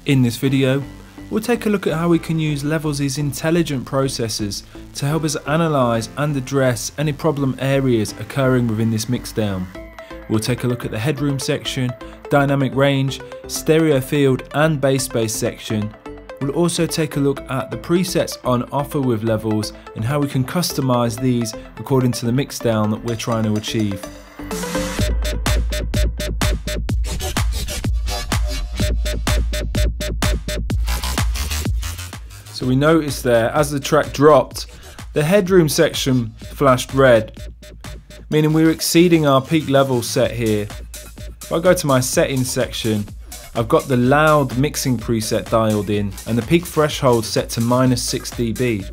In this video, we'll take a look at how we can use Levels' intelligent processors to help us analyse and address any problem areas occurring within this mixdown. We'll take a look at the headroom section, dynamic range, stereo field and bass space section. We'll also take a look at the presets on offer with Levels and how we can customise these according to the mixdown that we're trying to achieve. So we noticed there, as the track dropped, the headroom section flashed red, meaning we were exceeding our peak level set here. If I go to my settings section, I've got the loud mixing preset dialed in and the peak threshold set to -6 dB.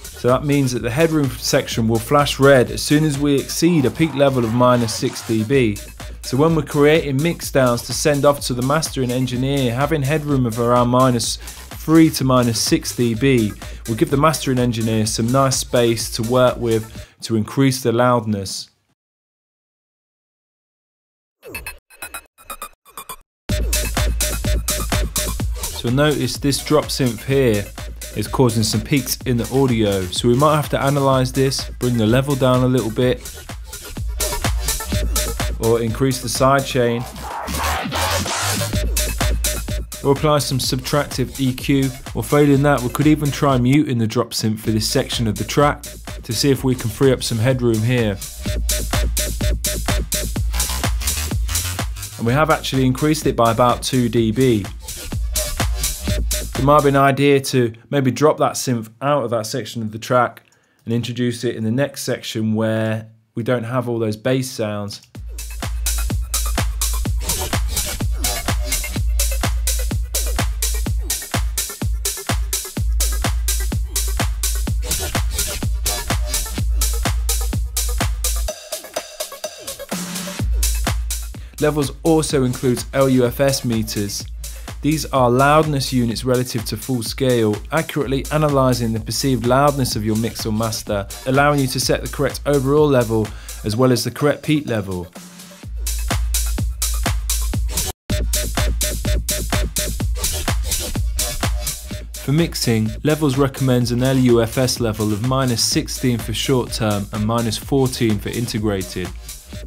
So that means that the headroom section will flash red as soon as we exceed a peak level of -6 dB. So when we're creating mixdowns to send off to the mastering engineer, having headroom of around -3 to -6 dB will give the mastering engineer some nice space to work with to increase the loudness. So notice this drop synth here is causing some peaks in the audio, so we might have to analyse this, bring the level down a little bit, or increase the side chain, or apply some subtractive EQ, or failing that we could even try muting the drop synth for this section of the track to see if we can free up some headroom here. And we have actually increased it by about 2 dB. It might be an idea to maybe drop that synth out of that section of the track and introduce it in the next section where we don't have all those bass sounds. Levels also includes LUFS meters. These are loudness units relative to full scale, accurately analysing the perceived loudness of your mix or master, allowing you to set the correct overall level as well as the correct peak level. For mixing, Levels recommends an LUFS level of -16 for short term and -14 for integrated.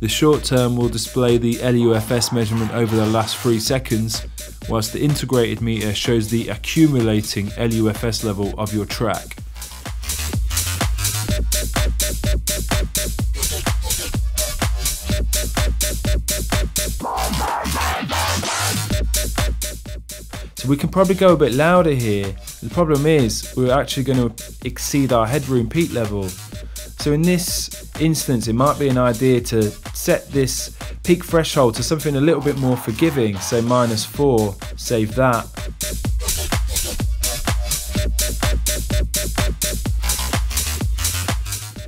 The short term will display the LUFS measurement over the last 3 seconds, whilst the integrated meter shows the accumulating LUFS level of your track. So we can probably go a bit louder here. The problem is we're actually going to exceed our headroom peak level. So in this instance, it might be an idea to set this peak threshold to something a little bit more forgiving, say -4, save that.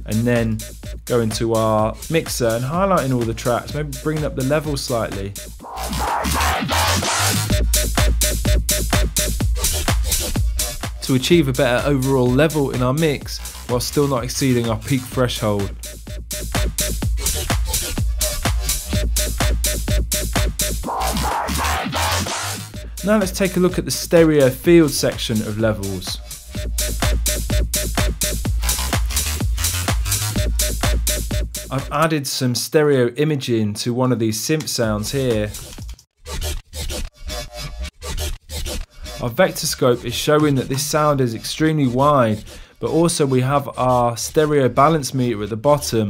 And then go into our mixer and highlighting all the tracks, maybe bringing up the level slightly. To achieve a better overall level in our mix while still not exceeding our peak threshold. Now let's take a look at the stereo field section of Levels. I've added some stereo imaging to one of these synth sounds here. Our vector scope is showing that this sound is extremely wide, but also we have our stereo balance meter at the bottom,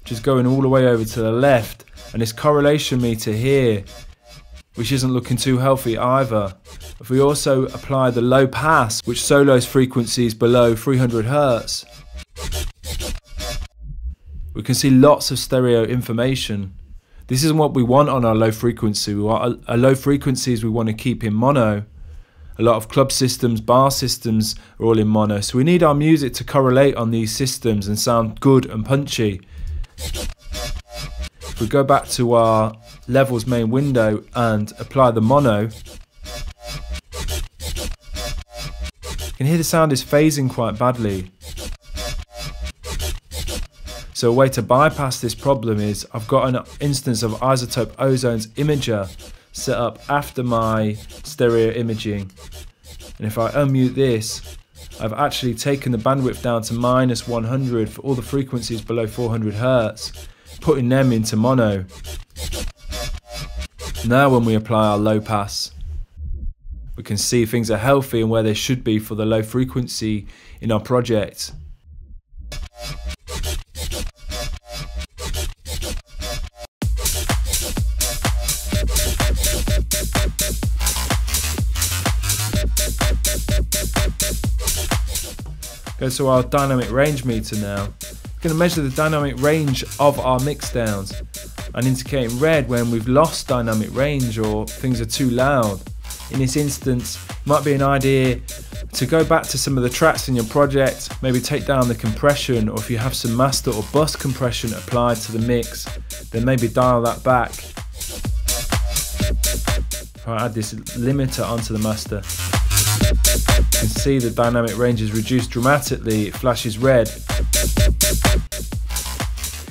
which is going all the way over to the left, and this correlation meter here, which isn't looking too healthy either. If we also apply the low pass, which solos frequencies below 300 Hz, we can see lots of stereo information. This isn't what we want on our low frequency. We want our low frequencies we want to keep in mono. A lot of club systems, bar systems are all in mono, so we need our music to correlate on these systems and sound good and punchy. If we go back to our Levels main window and apply the mono, you can hear the sound is phasing quite badly. So a way to bypass this problem is I've got an instance of Isotope Ozone's imager set up after my stereo imaging. And if I unmute this, I've actually taken the bandwidth down to -100 for all the frequencies below 400 Hz, putting them into mono. Now when we apply our low pass, we can see things are healthy and where they should be for the low frequency in our project. Go to our dynamic range meter now. We're going to measure the dynamic range of our mixdowns and indicate in red when we've lost dynamic range or things are too loud. In this instance, it might be an idea to go back to some of the tracks in your project, maybe take down the compression, or if you have some master or bus compression applied to the mix, then maybe dial that back. If I add this limiter onto the master, you can see the dynamic range is reduced dramatically, it flashes red.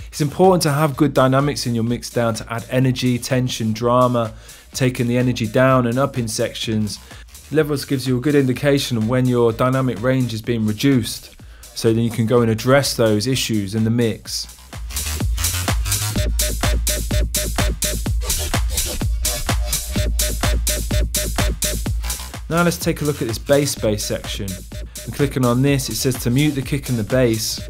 It's important to have good dynamics in your mixdown to add energy, tension, drama, taking the energy down and up in sections. Levels gives you a good indication of when your dynamic range is being reduced, so then you can go and address those issues in the mix. Now let's take a look at this bass section. And clicking on this, it says to mute the kick and the bass.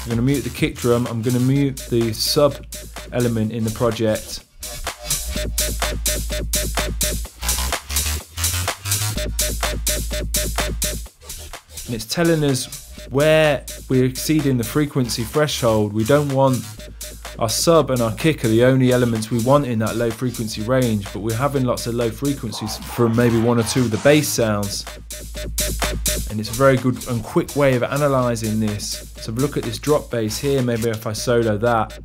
I'm going to mute the kick drum, I'm going to mute the sub element in the project. And it's telling us where we're exceeding the frequency threshold. We don't want our sub and our kick are the only elements we want in that low frequency range, but we're having lots of low frequencies from maybe one or two of the bass sounds. And it's a very good and quick way of analysing this. So look at this drop bass here, maybe if I solo that,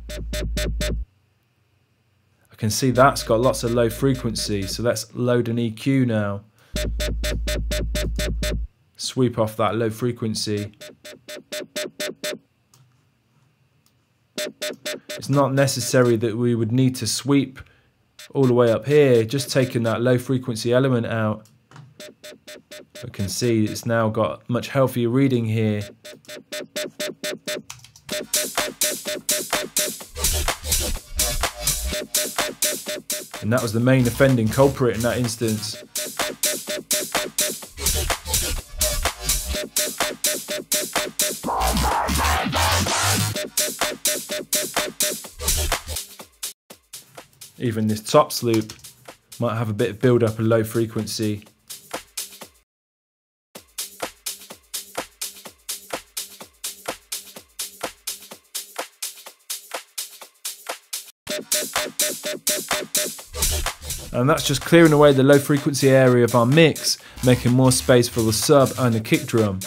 I can see that's got lots of low frequency, so let's load an EQ now. Sweep off that low frequency. It's not necessary that we would need to sweep all the way up here, just taking that low frequency element out. I can see it's now got much healthier reading here. And that was the main offending culprit in that instance. Even this tops loop might have a bit of build up of low frequency. And that's just clearing away the low frequency area of our mix, making more space for the sub and the kick drum.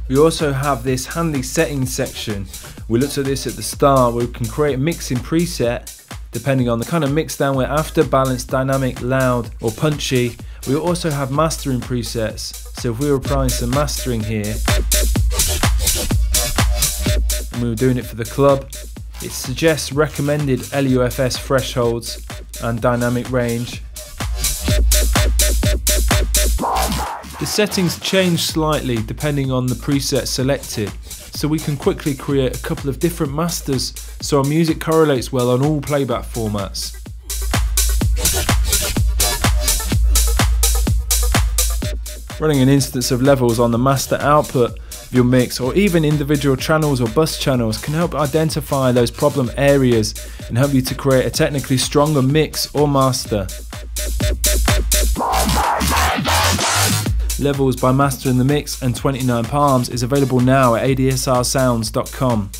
We also have this handy settings section. We looked at this at the start, where we can create a mixing preset depending on the kind of mix down we're after, balanced, dynamic, loud or punchy. We also have mastering presets, so if we were applying some mastering here and we were doing it for the club, it suggests recommended LUFS thresholds and dynamic range. The settings change slightly depending on the preset selected, so we can quickly create a couple of different masters so our music correlates well on all playback formats. Running an instance of levels on the master output of your mix, or even individual channels or bus channels, can help identify those problem areas and help you to create a technically stronger mix or master. Levels by Master in the Mix and 29 Palms is available now at adsrsounds.com.